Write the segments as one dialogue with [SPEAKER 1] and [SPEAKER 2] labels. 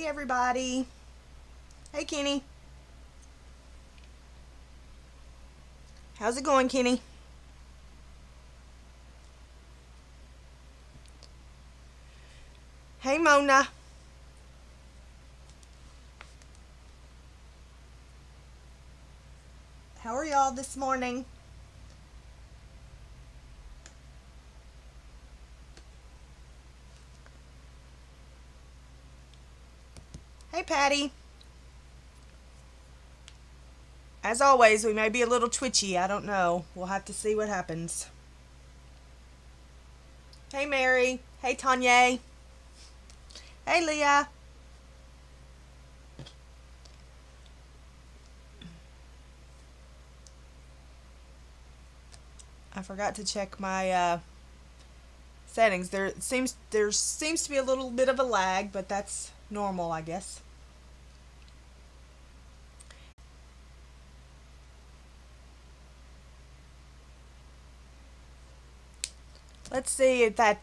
[SPEAKER 1] Hey everybody. Hey Kenny. How's it going, Kenny? Hey Mona. How are y'all this morning? Hey Patty. As always, we may be a little twitchy. I don't know. We'll have to see what happens. Hey Mary. Hey Tanya. Hey Leah. I forgot to check my settings. There seems to be a little bit of a lag, but that's normal, I guess. Let's see if that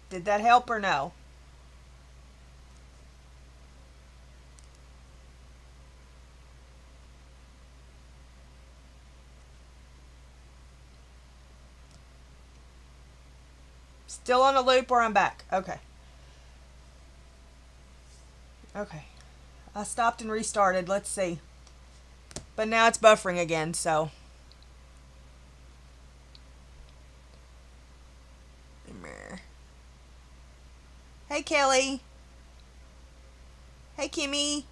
[SPEAKER 1] did that help or no. Still on a loop or I'm back. Okay. Okay. I stopped and restarted. Let's see. But now it's buffering again, so. Hey Kelly. Hey Kimmy.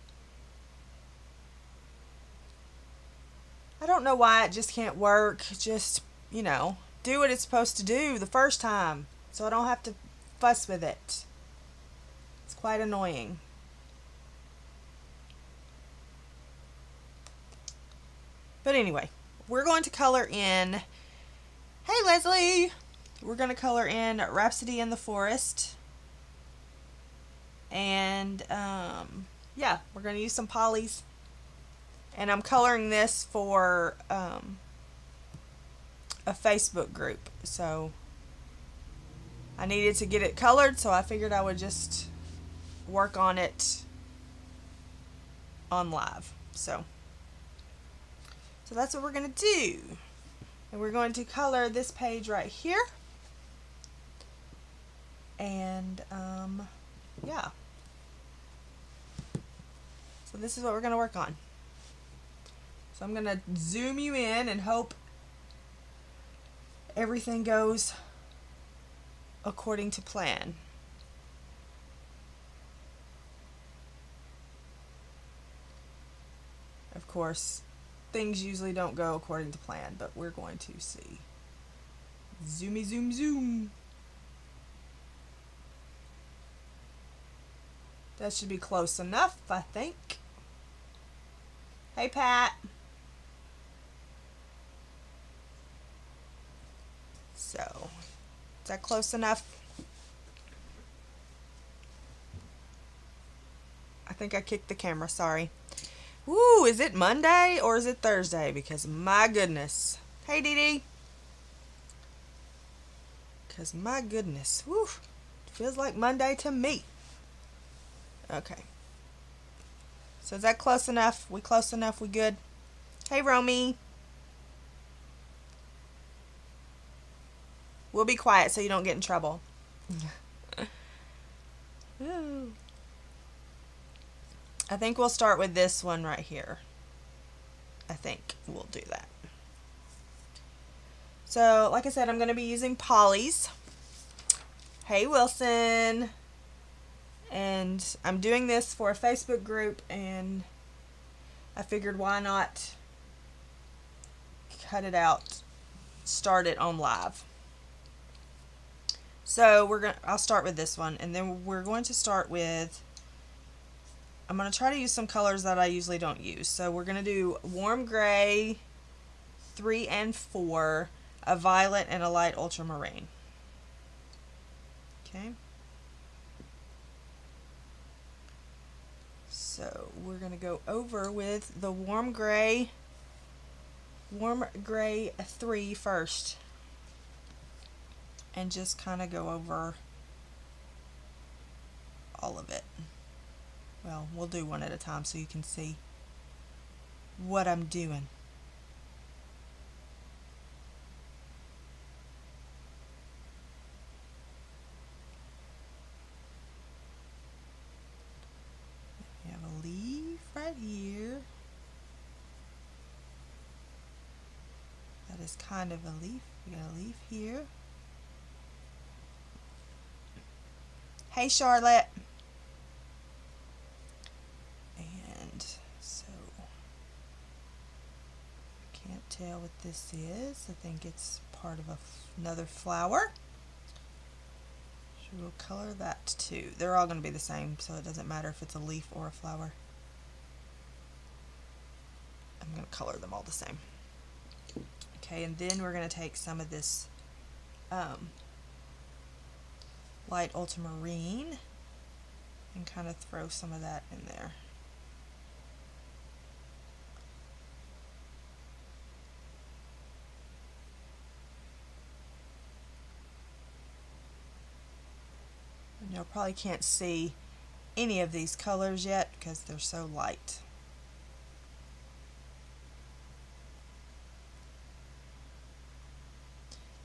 [SPEAKER 1] I don't know why it just can't work. Just, do what it's supposed to do the first time. So I don't have to fuss with it. It's quite annoying. But anyway, we're going to color in. Hey Leslie! We're going to color in Rhapsody in the Forest. And, yeah, we're going to use some polys. And I'm coloring this for a Facebook group. So I needed to get it colored, so I figured I would just work on it on live. So that's what we're going to do. And we're going to color this page right here. And, yeah. So this is what we're going to work on. So I'm going to zoom you in and hope everything goes according to plan. Of course, things usually don't go according to plan, but we're going to see. Zoomy zoom zoom. That should be close enough, I think. Hey Pat. So, is that close enough? I think I kicked the camera, sorry. Woo, is it Monday or is it Thursday? Because my goodness. Hey Dee Dee. Because my goodness. Woo, feels like Monday to me. Okay. So is that close enough? We close enough? We good? Hey Romy. We'll be quiet so you don't get in trouble. I think we'll start with this one right here. I think we'll do that. So, like I said, I'm going to be using polys. Hey Wilson. And I'm doing this for a Facebook group, and I figured why not cut it out, start it on live. So I'll start with this one, and then we're going to start with, I'm going to try to use some colors that I usually don't use. So we're going to do warm gray, 3 and 4, a violet, and a light ultramarine. Okay. So we're going to go over with the warm gray 3 first. And just kind of go over all of it. Well, we'll do one at a time so you can see what I'm doing. We have a leaf right here. That is kind of a leaf. We got a leaf here. Hey, Charlotte. And so, can't tell what this is. I think it's part of another flower. So we'll color that too. They're all going to be the same, so it doesn't matter if it's a leaf or a flower. I'm going to color them all the same. Okay, and then we're going to take some of this light ultramarine and kind of throw some of that in there. And you probably can't see any of these colors yet because they're so light.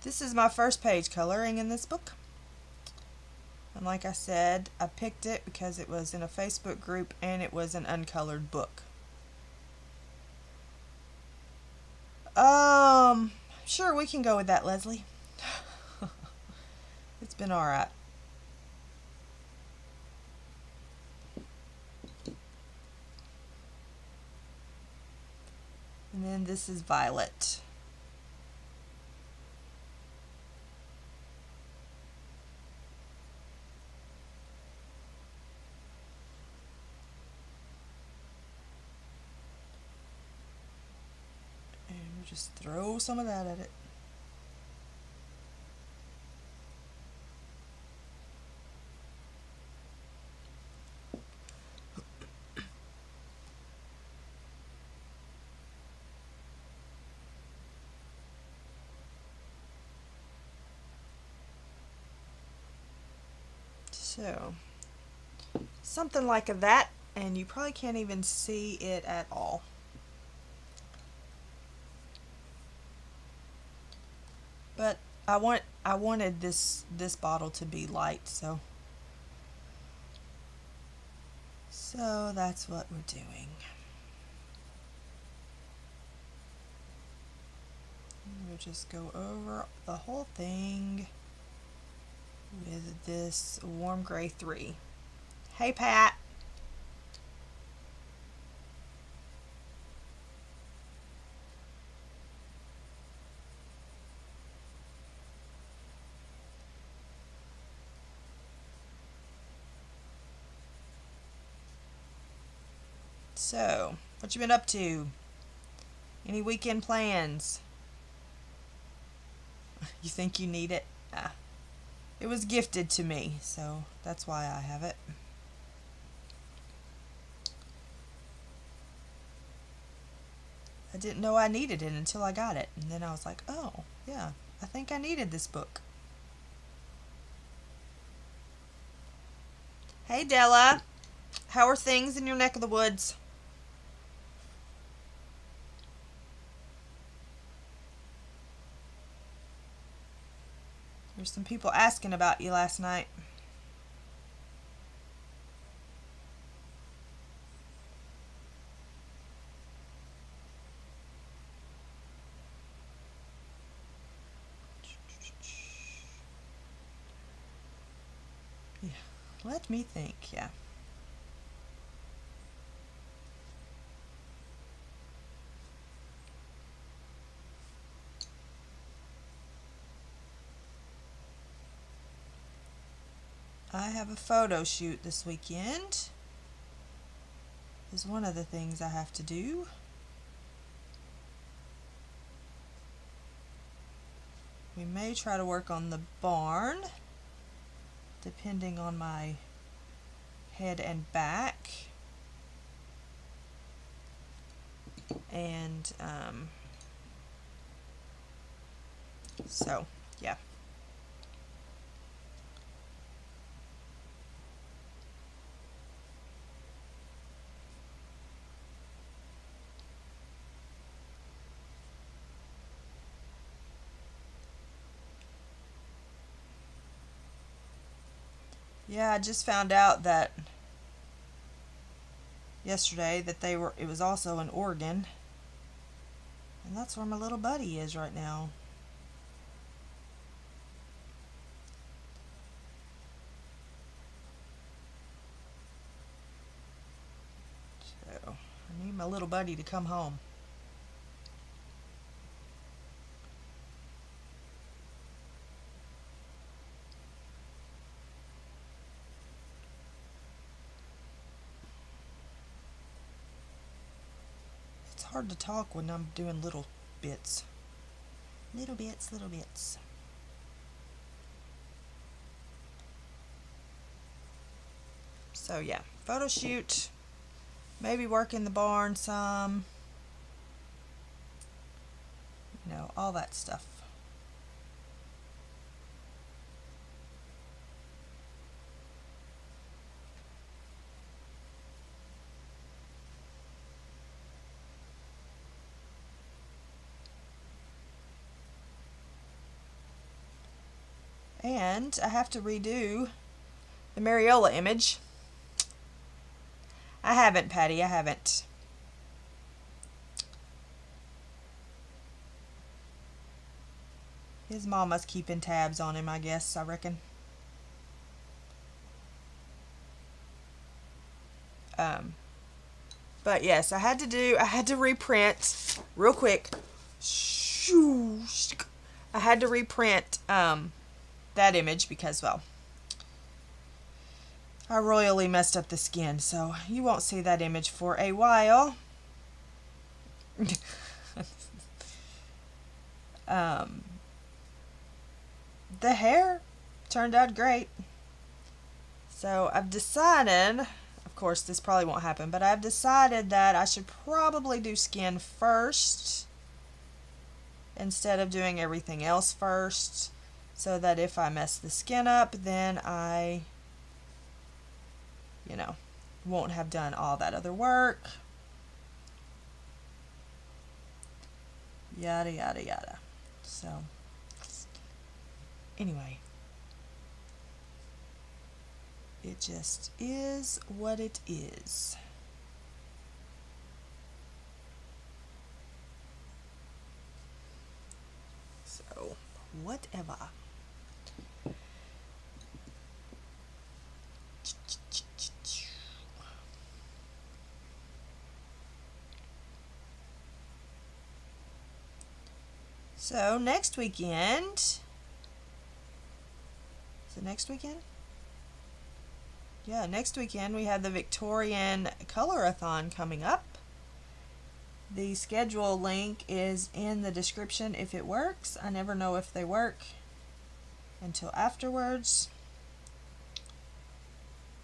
[SPEAKER 1] This is my first page coloring in this book. And like I said, I picked it because it was in a Facebook group and it was an uncolored book. Sure, we can go with that, Leslie. It's been alright. And then this is violet. And we'll just throw some of that at it. So, something like that, and you probably can't even see it at all. But I wanted this bottle to be light, so that's what we're doing. We'll just go over the whole thing with this warm gray 3. Hey, Pat. So, what you been up to? Any weekend plans? You think you need it? It was gifted to me, so that's why I have it. I didn't know I needed it until I got it, and then I was like, oh, yeah, I think I needed this book. Hey, Della. How are things in your neck of the woods? There's some people asking about you last night. Yeah, let me think, yeah. I have a photo shoot this weekend. Is one of the things I have to do. We may try to work on the barn, depending on my head and back. And so, yeah. Yeah, I just found out that yesterday that it was also in Oregon. And that's where my little buddy is right now. So I need my little buddy to come home. It's hard to talk when I'm doing little bits. Little bits, little bits. So yeah, photo shoot, maybe work in the barn some, all that stuff. And I have to redo the Mariola image. I haven't, Patty, I haven't. His mama's keeping tabs on him, I guess, I reckon. But yes, I had to reprint real quick. I had to reprint that image because, well, I royally messed up the skin, so you won't see that image for a while. The hair turned out great. So I've decided, of course this probably won't happen, but I've decided that I should probably do skin first instead of doing everything else first, so that if I mess the skin up, then I, won't have done all that other work. Yada, yada, yada. So, anyway. It just is what it is. So, whatever. So, next weekend. Is it next weekend? Yeah, next weekend we have the Victorian Colorathon coming up. The schedule link is in the description if it works. I never know if they work until afterwards.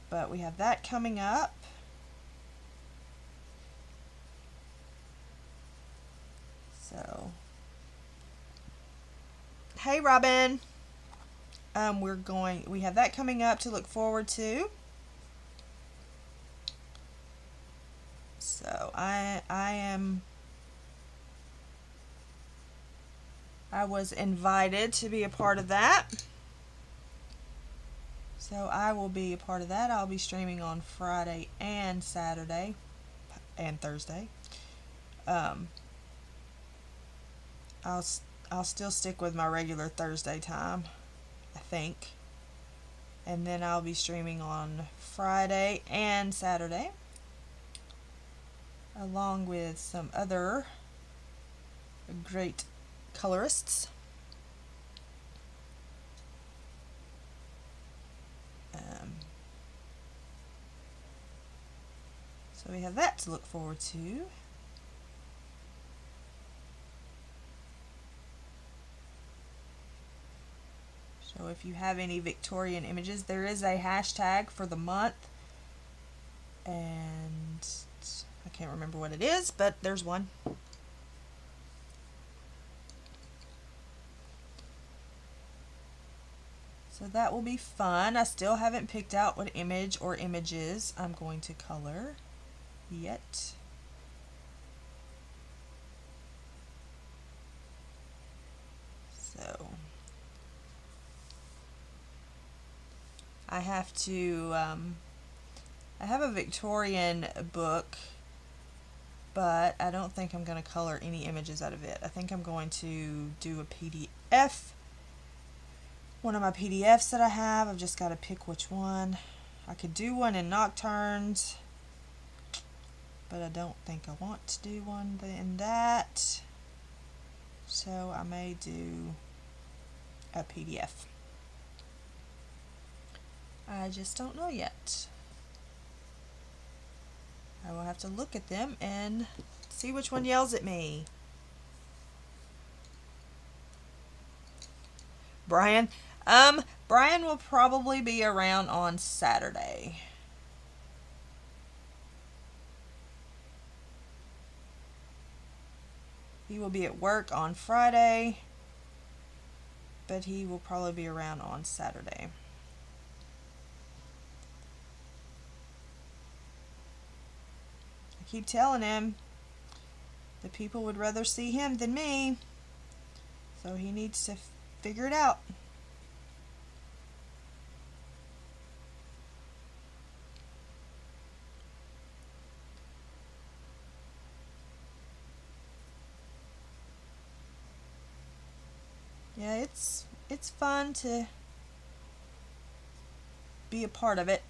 [SPEAKER 1] But we have that coming up. So, hey Robin. We have that coming up to look forward to. So I was invited to be a part of that. So I will be a part of that. I'll be streaming on Friday and Saturday and Thursday. I'll still stick with my regular Thursday time, I think. And then I'll be streaming on Friday and Saturday, along with some other great colorists. So we have that to look forward to. So if you have any Victorian images, there is a hashtag for the month, and I can't remember what it is, but there's one. So that will be fun. I still haven't picked out what image or images I'm going to color yet. So I have to, I have a Victorian book, but I don't think I'm going to color any images out of it. I think I'm going to do a PDF. One of my PDFs that I have, I've just got to pick which one. I could do one in Nocturnes, but I don't think I want to do one in that. So I may do a PDF. I just don't know yet. I will have to look at them and see which one yells at me. Brian? Brian will probably be around on Saturday. He will be at work on Friday, but he will probably be around on Saturday. I keep telling him the people would rather see him than me, so he needs to figure it out. Yeah, it's fun to be a part of it.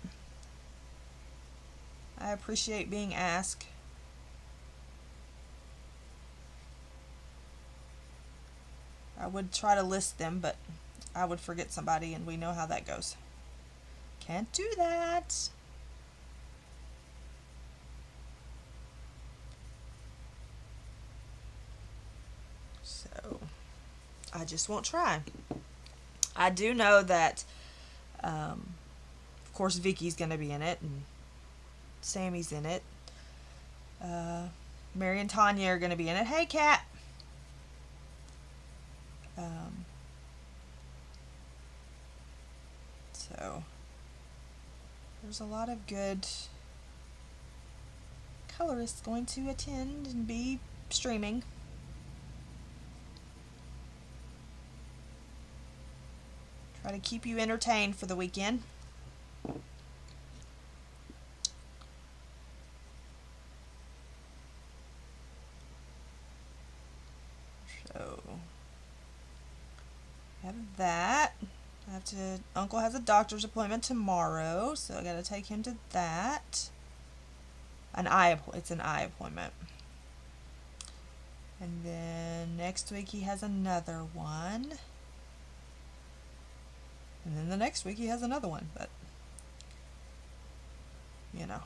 [SPEAKER 1] I appreciate being asked. I would try to list them, but I would forget somebody, and we know how that goes. Can't do that. So I just won't try. I do know that, of course, Vicky's going to be in it, and Sammie's in it. Mary and Tanya are going to be in it. Hey, Kat! So there's a lot of good colorists going to attend and be streaming. Try to keep you entertained for the weekend. So, have that. Uncle has a doctor's appointment tomorrow, so I gotta take him to that. It's an eye appointment. And then next week he has another one. And then the next week he has another one, but you know,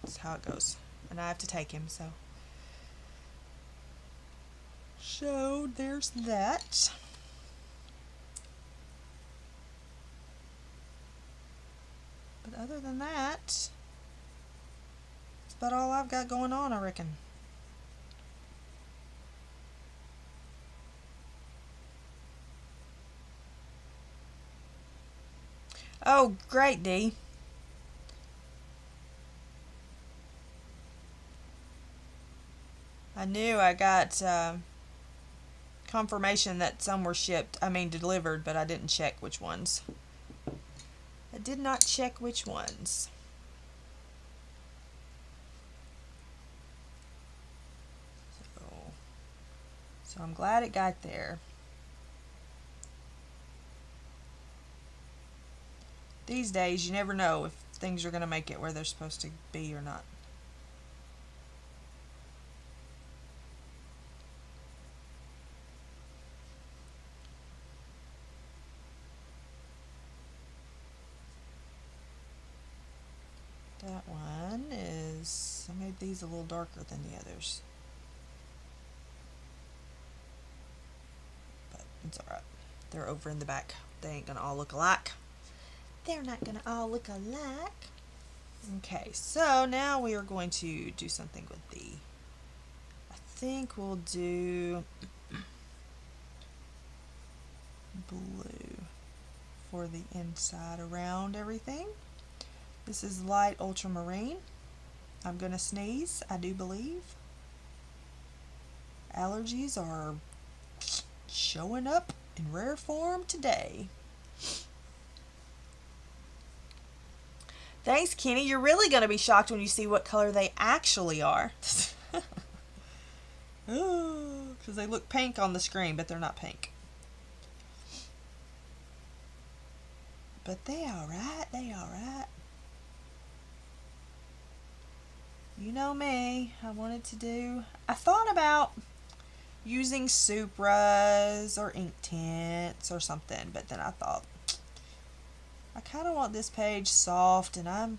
[SPEAKER 1] that's how it goes. And I have to take him, so there's that. But other than that, that's about all I've got going on, I reckon. Oh, great, Dee. I knew I got confirmation that some were delivered, but I didn't check which ones. I did not check which ones. So I'm glad it got there. These days, you never know if things are going to make it where they're supposed to be or not. That one is, I made these a little darker than the others. But it's alright. They're over in the back. They ain't going to all look alike. They're not going to all look alike. Okay, so now we are going to do something with I think we'll do blue for the inside around everything. This is light ultramarine. I'm going to sneeze, I do believe. Allergies are showing up in rare form today. Thanks, Kenny. You're really going to be shocked when you see what color they actually are. Because they look pink on the screen, but they're not pink. But they alright, they alright. You know me, I thought about using Supras or ink tints or something, but then I thought, I kind of want this page soft, and I'm,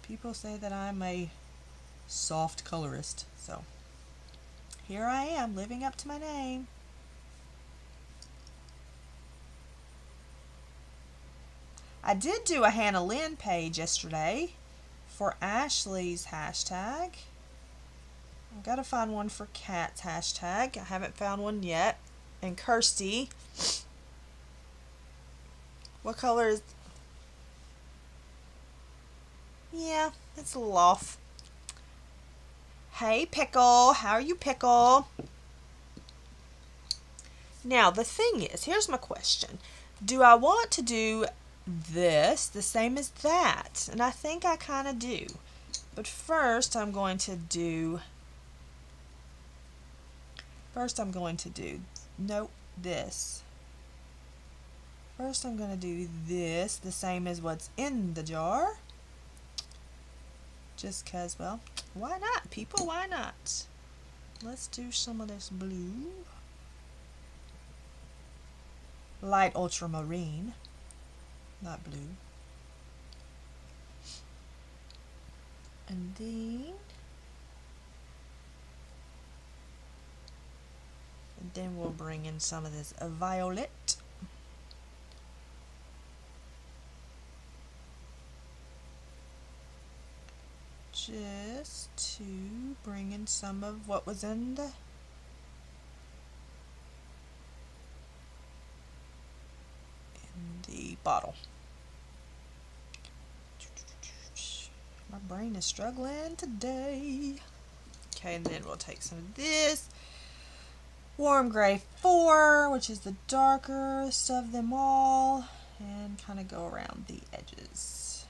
[SPEAKER 1] people say that I'm a soft colorist, so here I am, living up to my name. I did do a Hannah Lynn page yesterday for Ashley's hashtag. I've got to find one for Kat's hashtag. I haven't found one yet. And Kirsty. What color is... Yeah, it's a little off. Hey, Pickle. How are you, Pickle? Now, the thing is, here's my question. Do I want to do this the same as that? And I think I kind of do. But first, I'm going to do... Nope, this. First, I'm going to do this the same as what's in the jar. Just because, well, why not, people? Why not? Let's do some of this blue. Light ultramarine, not blue. And then we'll bring in some of this violet. Just to bring in some of what was in the bottle. My brain is struggling today. Okay, and then we'll take some of this warm gray 4, which is the darkest of them all, and kind of go around the edges.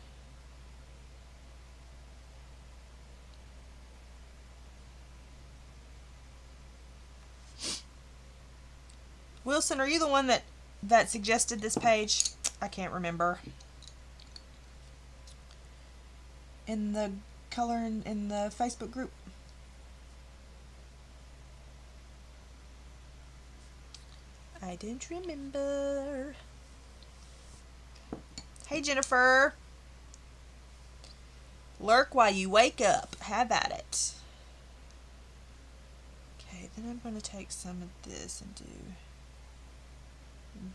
[SPEAKER 1] Wilson, are you the one that suggested this page? I can't remember. In the color in the Facebook group. I didn't remember. Hey, Jennifer. Lurk while you wake up. Have at it. Okay, then I'm going to take some of this and do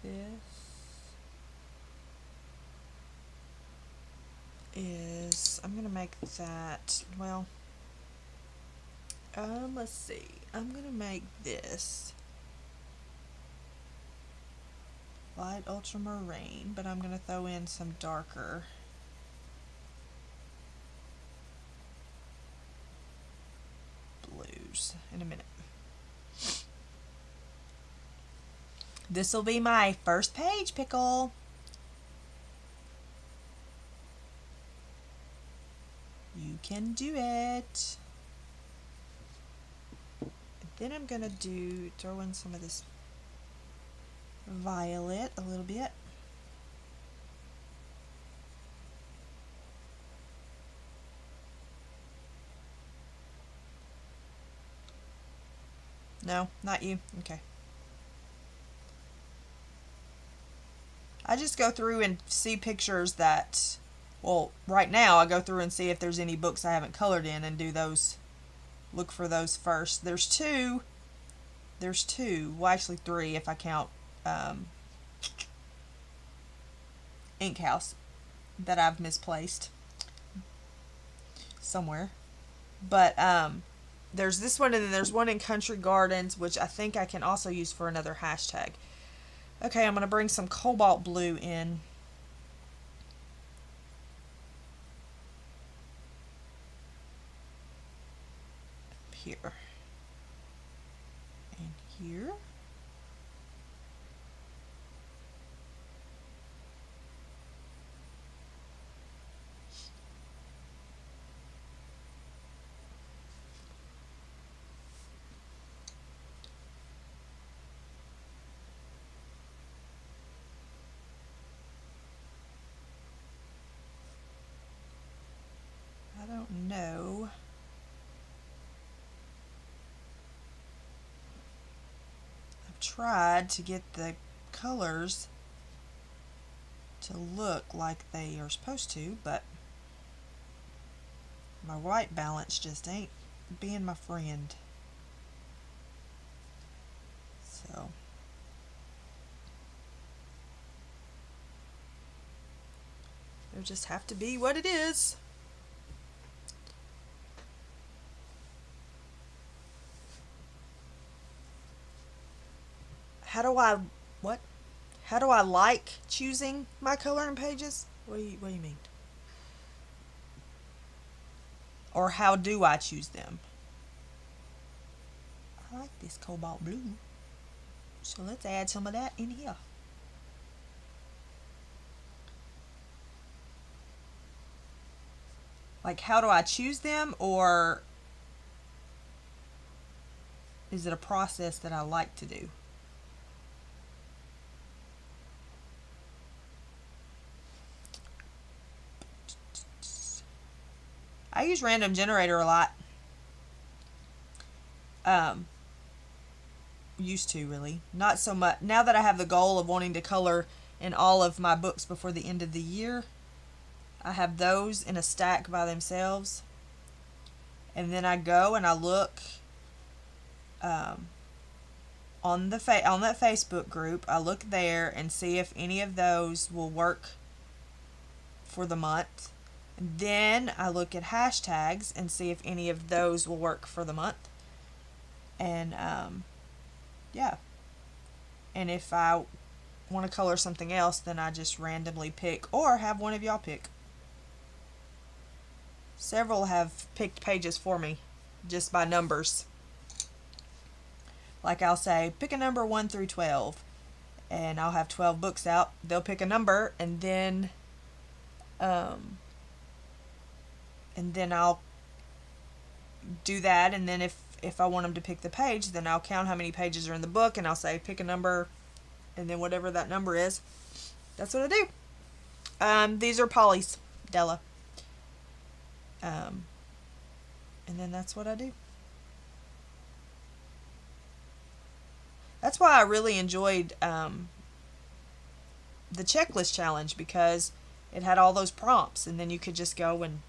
[SPEAKER 1] this. I'm going to make that, well, let's see. I'm going to make this light ultramarine, but I'm going to throw in some darker blues in a minute. This will be my first page, Pickle. You can do it. Then I'm going to throw in some of this violet a little bit. No, not you. Okay. I just go through and see pictures that, well, right now I go through and see if there's any books I haven't colored in and do those, look for those first. There's two, well, actually 3 if I count Ink House that I've misplaced somewhere. But there's this one, and then there's one in Country Gardens, which I think I can also use for another hashtag. Okay, I'm going to bring some cobalt blue in. Here. And here. tried to get the colors to look like they are supposed to, but my white balance just ain't being my friend. So it'll just have to be what it is. How do I like choosing my coloring pages? What do you mean? Or how do I choose them? I like this cobalt blue. So let's add some of that in here. Like, how do I choose them, or is it a process that I like to do? I use random generator a lot. Used to, really. Not so much. Now that I have the goal of wanting to color in all of my books before the end of the year, I have those in a stack by themselves. And then I go and I look on that Facebook group. I look there and see if any of those will work for the month. And then I look at hashtags and see if any of those will work for the month. And yeah. And if I want to color something else, then I just randomly pick, or have one of y'all pick. Several have picked pages for me just by numbers. Like, I'll say pick a number 1 through 12, and I'll have 12 books out. They'll pick a number, and then I'll do that. And then if I want them to pick the page, then I'll count how many pages are in the book, and I'll say pick a number, and then whatever that number is, that's what I do. These are Polly's, Della. And then that's what I do. That's why I really enjoyed the checklist challenge, because it had all those prompts, and then you could just go and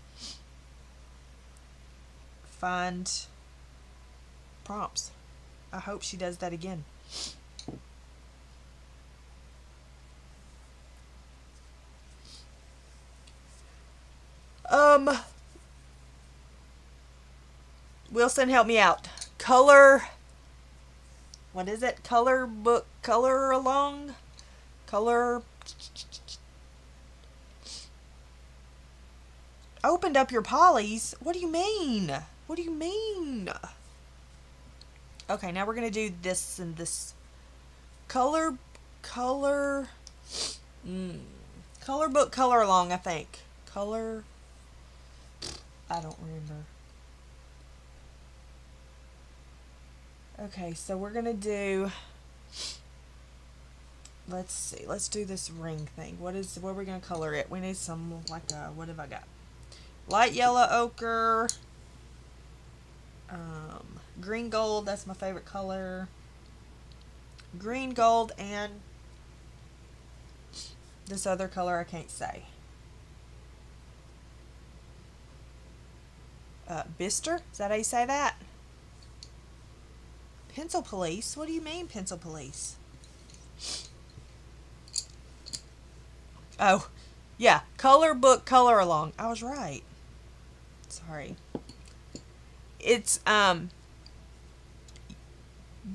[SPEAKER 1] find prompts. I hope she does that again. Wilson, help me out. What is it? Color book, color along? Color. Opened up your polys? What do you mean? What do you mean? Okay, now we're going to do this and this. Color book, color along, I think. Color. I don't remember. Okay, so we're going to do, let's see, let's do this ring thing. What are we going to color it? We need some, like, what have I got? Light yellow ochre, green gold, that's my favorite color. Green gold, and this other color I can't say. Bister? Is that how you say that? Pencil police? What do you mean, pencil police? Oh, yeah. Color book, color along. I was right. Sorry. It's,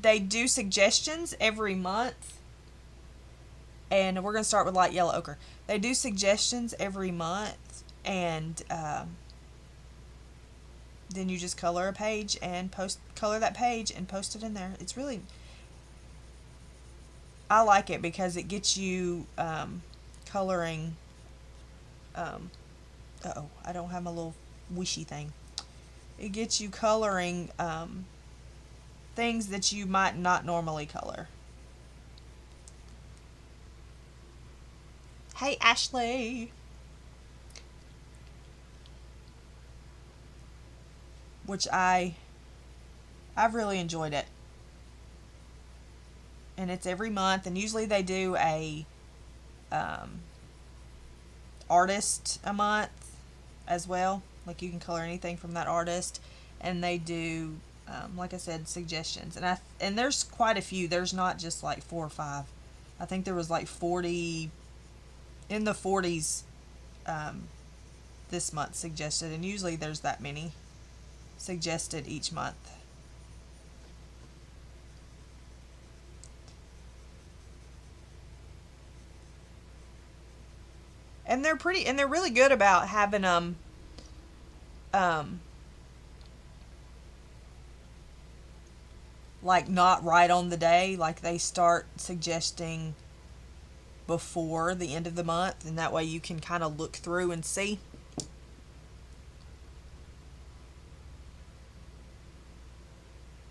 [SPEAKER 1] they do suggestions every month. And we're going to start with light yellow ochre. They do suggestions every month. And, then you just color a page and color that page and post it in there. It's really, I like it because it gets you coloring. I don't have my little wishy thing. It gets you coloring things that you might not normally color. Hey, Ashley. Which I've really enjoyed it. and it's every month, and usually they do a artist a month as well. Like you can color anything from that artist, and they do, like I said, suggestions. And there's quite a few. There's not just like 4 or 5. I think there was like 40, in the 40s, this month suggested, and usually there's that many suggested each month. And they're really good about having them like not right on the day. Like they start suggesting before the end of the month, and that way you can kind of look through and see.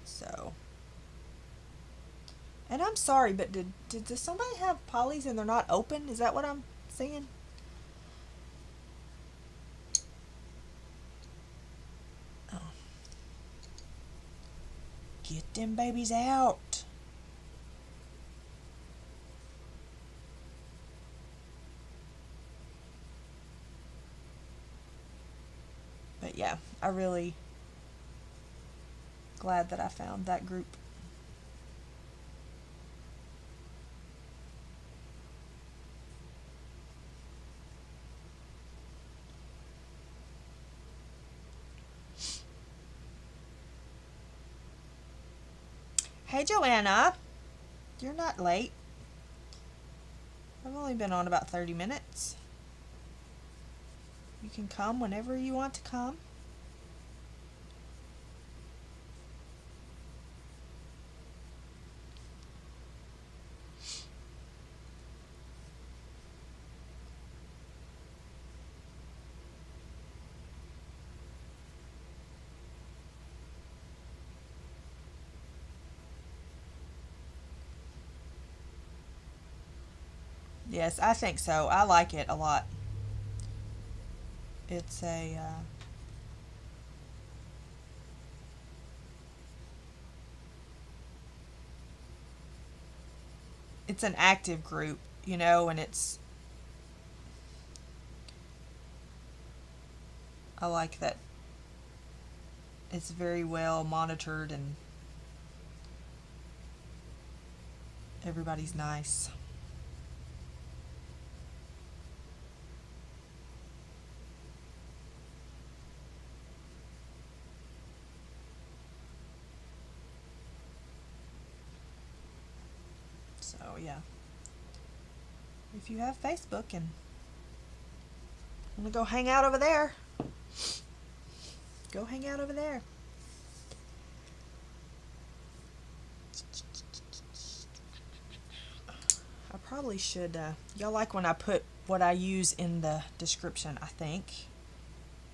[SPEAKER 1] So, and I'm sorry, but does somebody have polys and they're not open? Is that what I'm seeing? Oh. Get them babies out. But yeah, I really glad that I found that group. Hey Joanna, you're not late. I've only been on about 30 minutes. You can come whenever you want to come. Yes, I think so. I like it a lot. It's a it's an active group, and I like that it's very well monitored and everybody's nice. So yeah, if you have Facebook and want to go hang out over there, go hang out over there. I probably should, y'all like when I put what I use in the description, I think.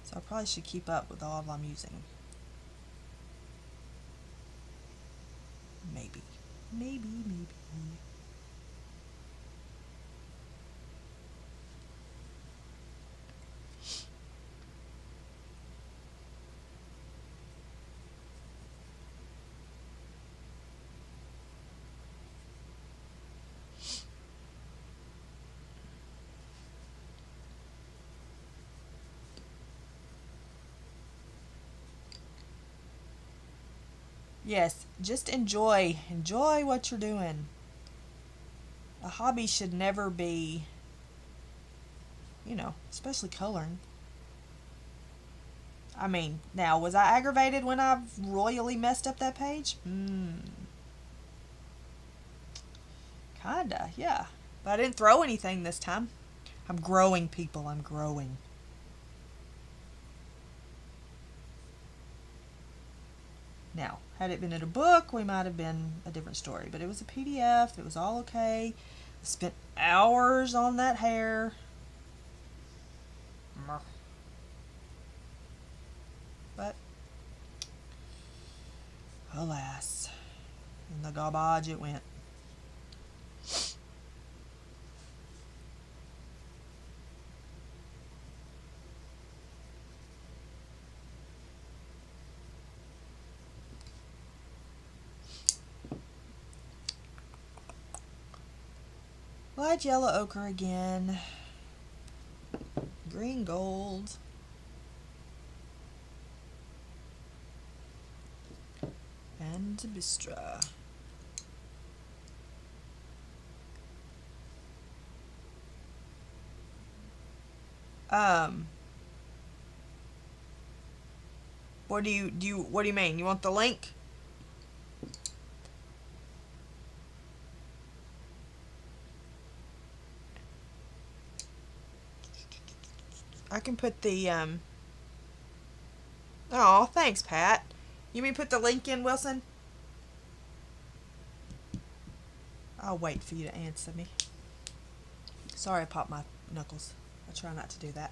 [SPEAKER 1] So I probably should keep up with all I'm using. Maybe. Maybe. Yes, just enjoy what you're doing. A hobby should never be, especially coloring. I mean, now, was I aggravated when I royally messed up that page? Kinda, yeah. But I didn't throw anything this time. I'm growing, people. I'm growing. Now, had it been in a book, we might have been a different story. But it was a PDF. It was all okay. I spent hours on that hair. But, alas, in the garbage it went. Applied yellow ochre again. Green gold. And Bistra. What do you mean? You want the link? I can put the oh, thanks, Pat. You mean put the link in, Wilson? I'll wait for you to answer me. Sorry, I popped my knuckles. I try not to do that.